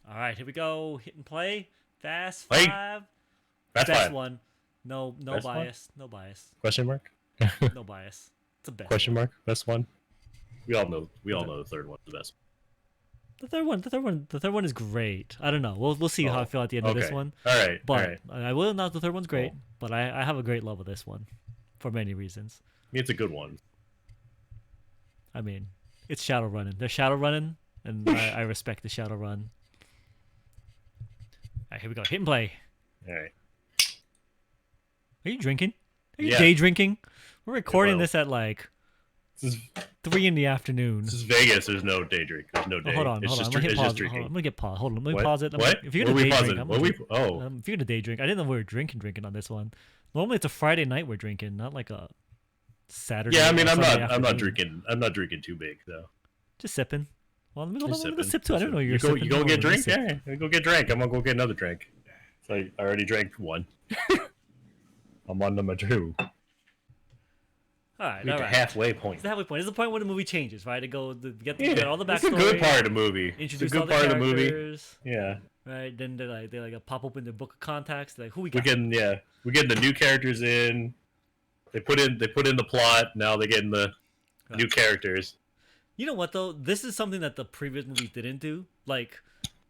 All right, here we go. Hit and play. Fast Play. five. Fast Best five. one. No Best one? bias. No bias. Question mark? No bias. It's a best. Question one. mark? Best one? We all know. We all know the third one's the best. The third one is great. I don't know. We'll see how I feel at the end of this one. All right. But all right. I will announce the third one's great. Cool. But I have a great love of this one, for many reasons. I mean, it's a good one. I mean, it's shadow running. They're shadow running, and I respect the shadow run. All right, here we go. Hit and play. All right. Are you drinking? Are you Yeah. day drinking? We're recording well, this at like This is 3 in the afternoon. this is Vegas. There's no day drink. There's no day. Hold on. It's I'm just gonna hit it's pause. just Hold on, drinking. I'm gonna get pause. Hold on. Let me What? pause it. What? If you're What gonna are we day pausing? drink, I'm What gonna are we? Oh. if you're gonna day drink, I didn't know we were drinking on this one. Normally it's a Friday night we're drinking, not like a Saturday. Yeah. I mean, or I'm Sunday not. I'm not afternoon. drinking. I'm not drinking too big though. Just sipping. Well, let me go. Just Let me go sipping. sip too. I didn't know you were You go. sipping. You go Hold get on, let me drink. sip. Yeah. Go get drink. I'm gonna go get another drink. So I already drank one. I'm on number 2. All right. We're All at the right. halfway point. It's the halfway point. This is the point where the movie changes, right? To go get Yeah, all the backstory. it's a good part of the movie. It's a Introduce good all the part of the movie. characters, Yeah. right? Then they like pop open their book of contacts. They're like, who we We're got? getting the new characters in. They put in the plot. Now they're getting the new characters. You know what though? This is something that the previous movies didn't do. Like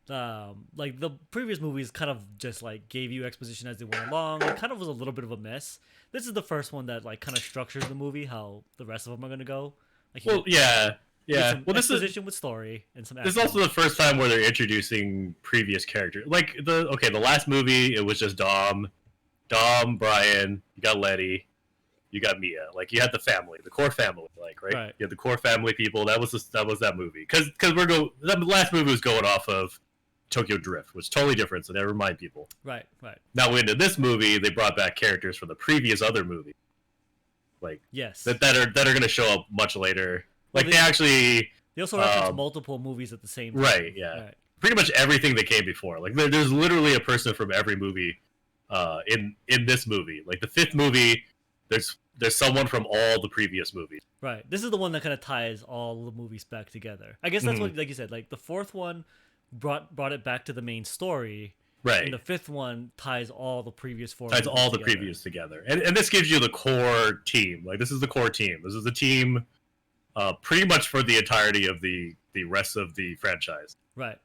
the previous movies kind of just like gave you exposition as they went along. It kind of was a little bit of a mess. This is the first one that like kind of structures the movie how the rest of them are gonna go. Like, Well, yeah. some Well, this is exposition with story and some. this is action. also the first time where they're introducing previous characters. Like the last movie, it was just Dom, Brian. You got Letty. You got Mia. Like you had the family, the core family. Like right. You had the core family people. That was that movie. Because the last movie was going off of Tokyo Drift, which is totally different, so never mind people. Right. Now into this movie, they brought back characters from the previous other movie, like Yes. that are going to show up much later. Like Well, they also reference multiple movies at the same time. right, yeah, Right. pretty much everything that came before. Like there's literally a person from every movie, in this movie. Like the 5th movie, there's someone from all the previous movies. Right. This is the one that kind of ties all the movies back together. I guess that's what, like you said, like the 4th one brought it back to the main story. Right. And the 5th one ties all the previous 4 Ties movies all the together. previous together, and this gives you the core team. Like this is the core team. This is the team, pretty much for the entirety of the rest of the franchise. Right.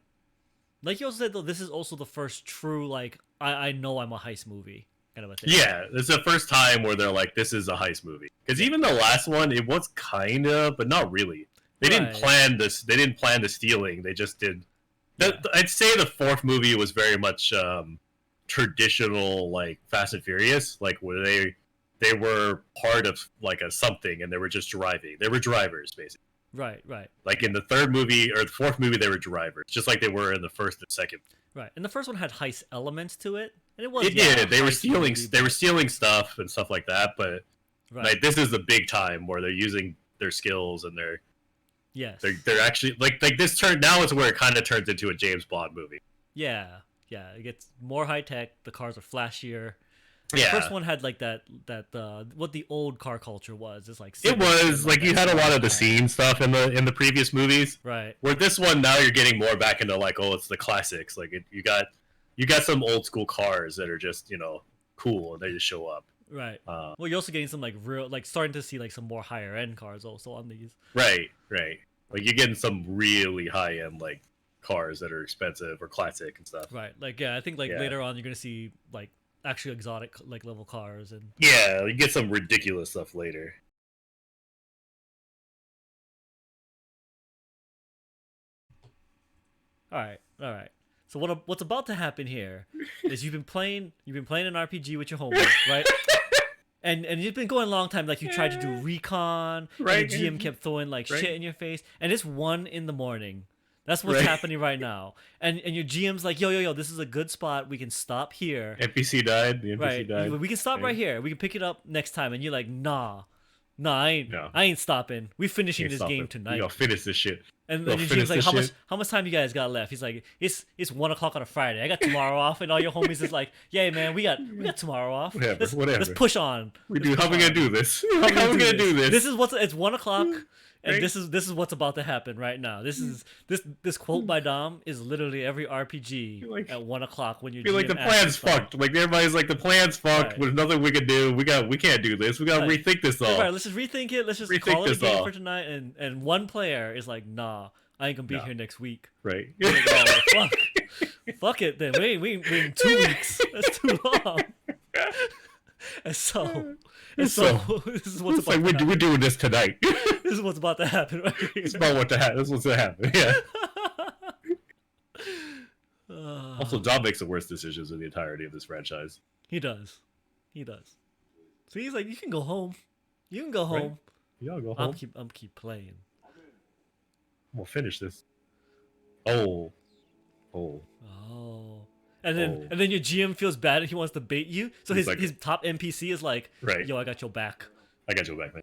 Like you also said though, this is also the first true like I know I'm a heist movie kind of a thing. Yeah, it's the first time where they're like, this is a heist movie. Because even the last one, it was kind of, but not really. They didn't Right. plan this. They didn't plan the stealing. They just did. I'd say the 4th movie was very much traditional, like Fast and Furious, like where they were part of like a something, and they were just driving. They were drivers, basically. Right. Like in the 3rd movie or the 4th movie, they were drivers, just like they were in the 1st and 2nd. Right. And the first one had heist elements to it. And it was It did. They were heist stealing. movie, They were but- stealing stuff and stuff like that. But Right. like this is the big time where they're using their skills and Yes. they're actually like this turn now is where it kind of turns into a James Bond movie. Yeah. It gets more high tech. The cars are flashier. The Yeah, first one had like that what the old car culture was. It's like it was like you had a lot of the scene. scene stuff in the previous movies. Right. Where this one now you're getting more back into like, oh, it's the classics. Like you got some old school cars that are just cool and they just show up. Right. Well, you're also getting some like real like starting to see like some more higher end cars also on these. Right. Like you're getting some really high end like cars that are expensive or classic and stuff. Right. Like yeah, I think like Yeah. later on you're gonna see like actually exotic like level cars and Yeah, you get some ridiculous stuff later. all right. So what's about to happen here is you've been playing an RPG with your homework, right? And you've been going a long time. Like you tried to do recon, Right. and the GM kept throwing like Right. shit in your face, and it's 1 a.m. That's what's Right. happening right now. And your GM's like, yo, this is a good spot. We can stop here. NPC died. The NPC Right. died. We can stop Right. right here. We can pick it up next time. And you're like, nah, No. I ain't stopping. We finishing Can't this stop game it. tonight. We gonna finish this shit. And We'll then your finish GM's like, this how much shit. time you guys got left? He's like, it's 1 o'clock on a Friday. I got tomorrow off. And all your homies is like, yeah, man, we got tomorrow off. Whatever. Let's push on. How we gonna do this? How we gonna do this? It's 1 o'clock. And Right? this is what's about to happen right now. This quote by Dom is literally every RPG Like- at 1 o'clock when you Feel like the plan's fucked. Like everybody's like the plan's fucked. Right. There's nothing we can do. We can't do this. We gotta Right. rethink this all. Right, let's just rethink it. Let's just Rethink call it a this game all. for tonight. And one player is like, nah, I ain't gonna be Nah. here next week. Right. Like, oh, fuck it then. We in 2 weeks. That's too long. And so this is what's It's about like to we're doing this tonight. This is what's about to happen right here. It's about what to happen. This is what's to happen. Yeah. Uh, Also, Dom makes the worst decisions in the entirety of this franchise. he does. So he's like, you can go home. You can go Right. home. Y'all go I'm home. keep playing. We'll finish this. Oh. Oh. And then your GM feels bad and he wants to bait you. So He's his like- his top NPC is like, Right. yo, I got your back. I got you back, man.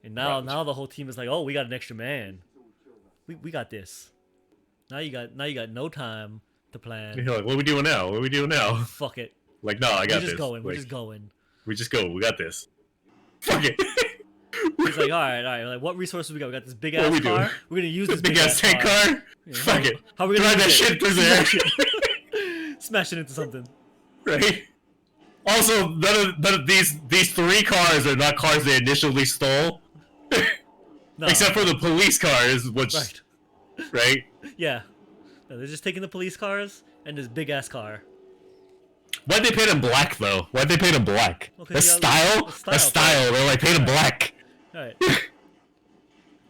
And now Right. the whole team is like, oh, we got an extra man. We got this. Now you got no time to plan. You're like, what are we doing now? What are we doing now? Fuck it. Like, no, I got We're this. just going. We're Like, just going. We just go. We got this. Fuck it. He's like, all right. Like, what resources we got? We got this big What are ass we car. doing? We're gonna use This this big ass tank car. Yeah, Fuck it. How are we gonna Drive that use it? shit through there. Smash it. Smash it into something. Right. Also, none of these 3 cars are not cars they initially stole, No. except for the police cars, which Right. right. Yeah. No, they're just taking the police cars and this big ass car. Why'd they paint him black though? Why'd they paint him black? Okay, That's yeah, style. that's That's style. style. They're like paint him black. All right.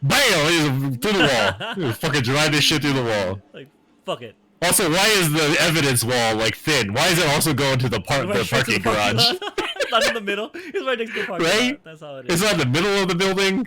Bam! He's through the wall. He's fucking drive this shit through the wall. Like, fuck it. Also, why is the evidence wall like thin? Why is it also going to the Right straight to parking garage? lot. Not in the middle. He's right next to the parking Right? lot. That's how it It's is. not in the middle of the building.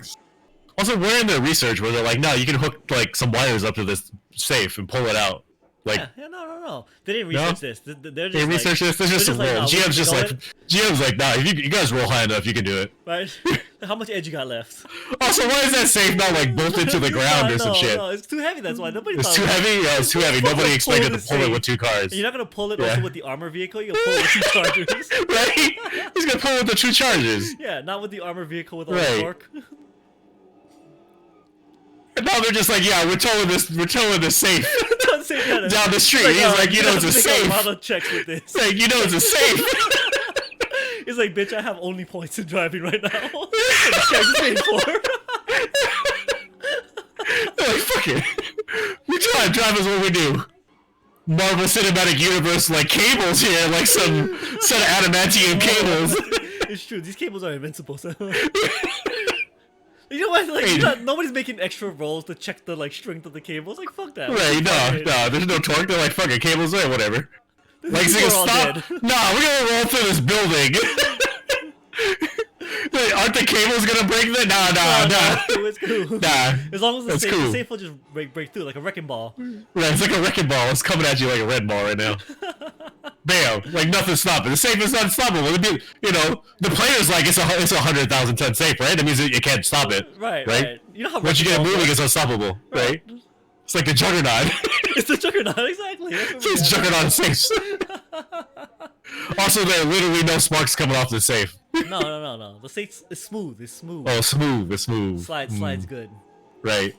Also, where in their research where they're like, no, you can hook like some wires up to this safe and pull it out. Like, Yeah, no. They didn't No? research this. They're they just research like, this. There's just they're a just like, roll. nah, we GM's just know like, it. GM's like, nah, if you guys roll high enough, you can do it. Right? How much edge you got left? Also, why is that safe not like bolted to the ground or some shit? No, it's too heavy. That's why nobody. It's thought too of it. heavy. Yeah, it's too heavy. Fucking Nobody expected pull to the pull it safe. with 2 cars. You're not gonna pull it Yeah. also with the armor vehicle. You'll pull it with 2 chargers. Right? He's gonna pull it with the 2 charges. Yeah, not with the armor vehicle with all Right. the torque. And now they're just like, yeah, we're towing this safe Don't say that. down the street. He's like, you know, it's a take safe. A lot of checks with this. It's like, you know, it's a safe. He's like, bitch, I have only points in driving right now. This guy's paid for. They're like, fuck it. We drive is what we do. Marvel Cinematic Universe like cables here, like some set of adamantium cables. It's true. These cables are invincible. So. You know what? Like, Hey. nobody's making extra rolls to check the like strength of the cables. Like, fuck that. Right? No, there's no torque. They're like, fuck it, cables there, whatever. Like, so People are all stop. dead. Nah, we're gonna roll through this building. Wait, aren't the cables gonna break there? Nah. It's cool. Nah. As long as the That's safe, cool. the safe will just break through like a wrecking ball. Right, it's like a wrecking ball. It's coming at you like a red ball right now. Bam! Like nothing's stopping. The safe is unstoppable. It'd be, you know, the player's like it's a 100,000 ton safe, right? That means that you can't stop it. Right. You know how Once you get it wrecking balls moving, work? it's unstoppable, right? It's like the Juggernaut. It's the Juggernaut, exactly. That's what we It's have. Juggernaut safes. Also, there are literally no sparks coming off the safe. No. The safe is smooth. It's smooth. Oh, smooth. It's smooth. Slides good. Right.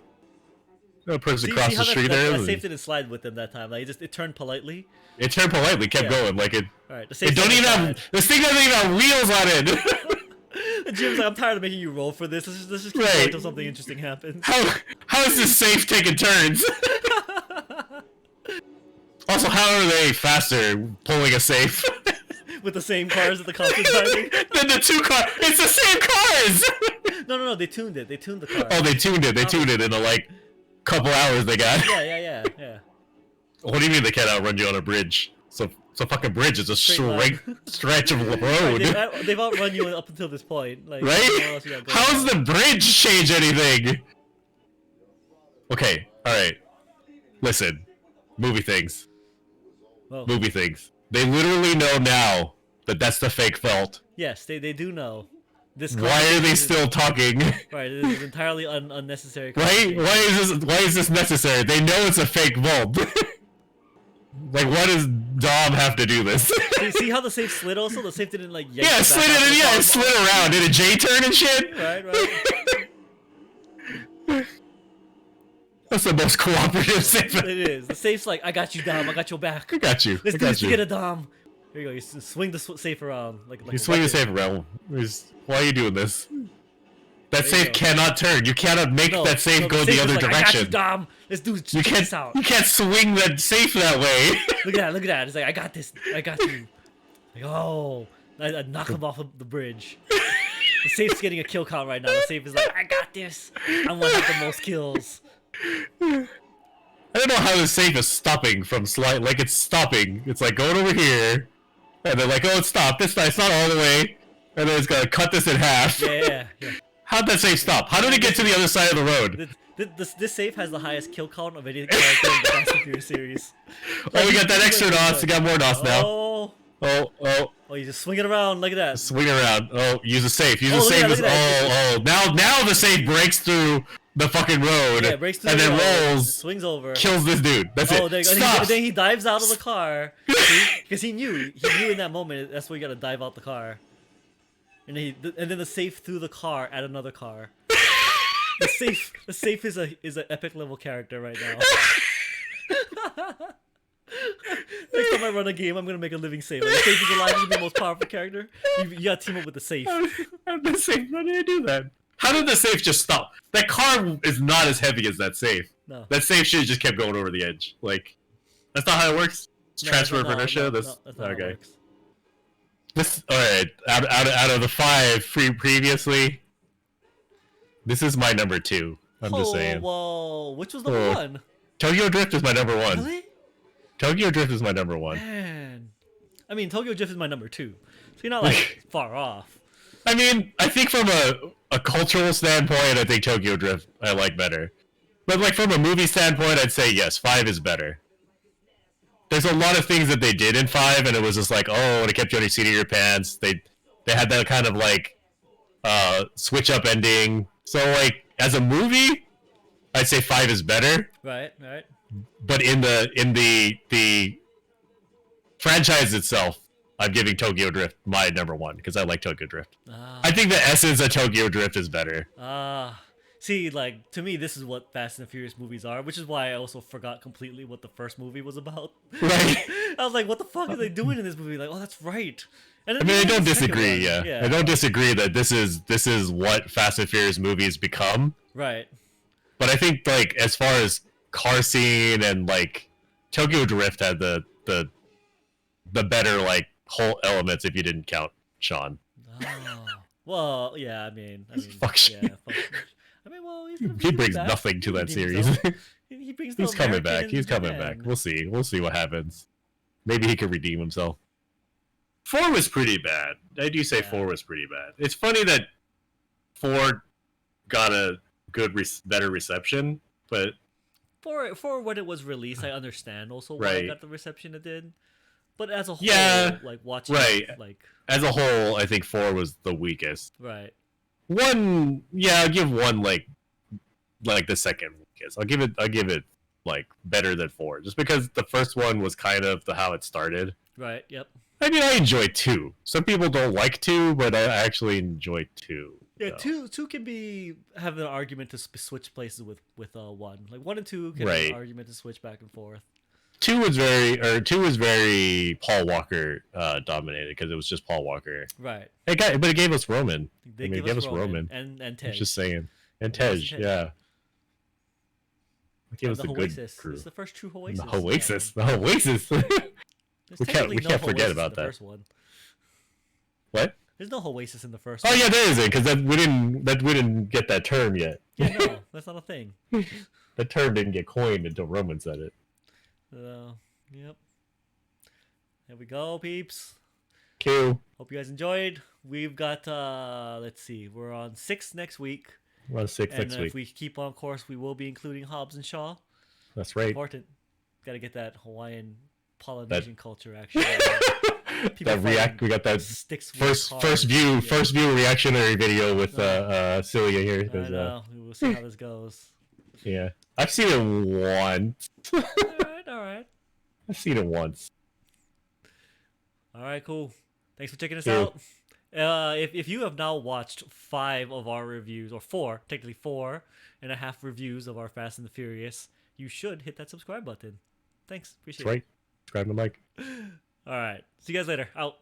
A person See across how the street there. that safe didn't slide with them that time. Like it turned politely. It turned politely, kept Yeah. going. Like it. All right. The safe It don't even have. This thing doesn't even have wheels on it. The Jim's like, I'm tired of making you roll for this. Let's just keep Right. going until something interesting happens. How is this safe taking turns? Also, how are they faster pulling a safe With the same cars that the cops are driving. than the 2 cars? It's the same cars. No. They tuned it. They tuned the car. Oh, they tuned it. They tuned it in a like couple hours. They got. Yeah. What do you mean they can't outrun you on a bridge? It's a fucking bridge. It's a Straight straight stretch of Like, road. they've outrun you up until this point. Like, what Right? else you got going How's on? the bridge change anything? Okay, alright. Listen. Movie things. Well, Movie things. They literally know now that that's the fake vault. yes, they do know. This Why are they conversation is- still talking? Right, it is entirely unnecessary. Right? conversation. Why is this necessary? They know it's a fake vault. Like, why does Dom have to do this? See how the safe slid also? The safe didn't like yank Yeah, it it slid back out it, the yeah, car. it slid around. Did a J turn and shit? Right. That's the most cooperative safe. It is. The safe's like, I got you, Dom. I got your back. I got you. Let's I do got this you. together, Dom. Here you go. You swing the safe around like You a swing the weapon. safe around. Why are you doing this? That There you safe go. cannot turn. You cannot make that safe go the safe other is like, I got direction. you, Dom. Let's do You check this can't. out. You can't swing that safe that way. Look at that. Look at that. It's like, I got this. I got you. Like, oh, I knock him off of the bridge. The safe's getting a kill count right now. The safe is like, I got this. I'm gonna have the most kills. I don't know how the safe is stopping from slide. Like it's stopping. It's like going over here, and they're like, "Oh, it stopped. It's not all the way." And then it's gonna cut this in half. Yeah. How'd that safe stop? How did it get to the other side of the road? This safe has the highest kill count of any character in the Fast and Furious series. Oh, we got that extra NOS. We got more NOS now. Oh, you just swing it around. Look at that. Swing around. Oh, use a safe. Use a look safe. at that, look at Now the safe breaks through the fucking road. Yeah, breaks through and the then road, rolls. swings over. Kills this dude. That's Oh, it. there you go. Stops. And then he dives out of the car because he knew in that moment that's where you gotta dive out the car. And then the safe threw the car at another car. The safe is an epic level character right now. Next time I run a game, I'm gonna make a living safe. Like, the safe is alive. He's gonna be the most powerful character. You gotta team up with the safe. How did the safe? How did I do that? How did the safe just stop? That car is not as heavy as that safe. No. That safe should have just kept going over the edge. Like, that's not how it works. It's transfer of inertia. That's not how it okay. works. This all right. Out of the 5 previously, this is my number 2. I'm just saying. Whoa! Which was number Oh. 1? Tokyo Drift is my number 1. Really? Tokyo Drift is my number 1. Man, I mean, Tokyo Drift is my number 2, so you're not like far off. I mean, I think from a cultural standpoint, I think Tokyo Drift I like better. But like from a movie standpoint, I'd say yes, 5 is better. There's a lot of things that they did in 5, and it was just like, oh, and it kept you on your seat of your pants. They had that kind of like switch up ending. So like as a movie, I'd say 5 is better. Right. But in the franchise itself, I'm giving Tokyo Drift my number 1 because I like Tokyo Drift. I think the essence of Tokyo Drift is better. See, like, to me, this is what Fast and Furious movies are, which is why I also forgot completely what the first movie was about. Right. I was like, what the fuck are they doing in this movie? Like, oh, that's right. And I mean, I don't the second disagree. one. Yeah, I don't disagree that this is what Fast and Furious movies become. Right. But I think like as far as car scene and like Tokyo Drift had the better like whole elements if you didn't count Sean. Oh. Well, yeah, I mean, Fuck yeah, fuck. I mean, well, He brings nothing to that series. He brings the He's coming American back. He's coming Japan. back. We'll see. We'll see what happens. Maybe he can redeem himself. 4 was pretty bad. I do say 4 was pretty bad. It's funny that 4 got a good, better reception, but for when it was released, I understand also why Right. it got the reception it did. But as a whole, Yeah, like watching, right. it, like as a whole, I think 4 was the weakest. right. 1, yeah, I'll give 1 like the second weakest. I'll give it like better than 4, just because the first one was kind of how it started. Right. Yep. I mean, I enjoy 2. Some people don't like 2, but I actually enjoy 2. Yeah, so. two can be have an argument to switch places with 1. Like 1 and 2 can have Right. an argument to switch back and forth. 2 was very Paul Walker dominated because it was just Paul Walker. Right. But it gave us Roman. They it give gave us us Roman. and Tej. I'm just saying, and Tej. Tej, yeah. It gave And us the a good Oasis. crew. It's the first true Oasis. The Oasis, the Oasis. There's We technically can't forget Oasis about in the that. First one. What? There's no Oasis in the first Oh one. yeah, there isn't because we didn't get that term yet. Yeah, no, that's not a thing. That term didn't get coined until Roman said it. Yep. There we go, peeps. Q. Hope you guys enjoyed. We've got let's see, we're on 6 next week. We're on 6 And next if week. we keep on course, we will be including Hobbs and Shaw. That's right. Important. Got to get that Hawaiian Polynesian culture actually. People That react. We got that sticks with first cars. view Yeah. reactionary video with Celia here. I There's, know. We'll see how this goes. yeah, I've seen it once. All right. I've seen it once. All right, cool. Thanks for checking us Cool. out. If you have now watched 5 of our reviews, or four, technically 4.5 reviews of our Fast and the Furious, you should hit that subscribe button. Thanks, That's appreciate it. right. Subscribe and like. All right, see you guys later. Out.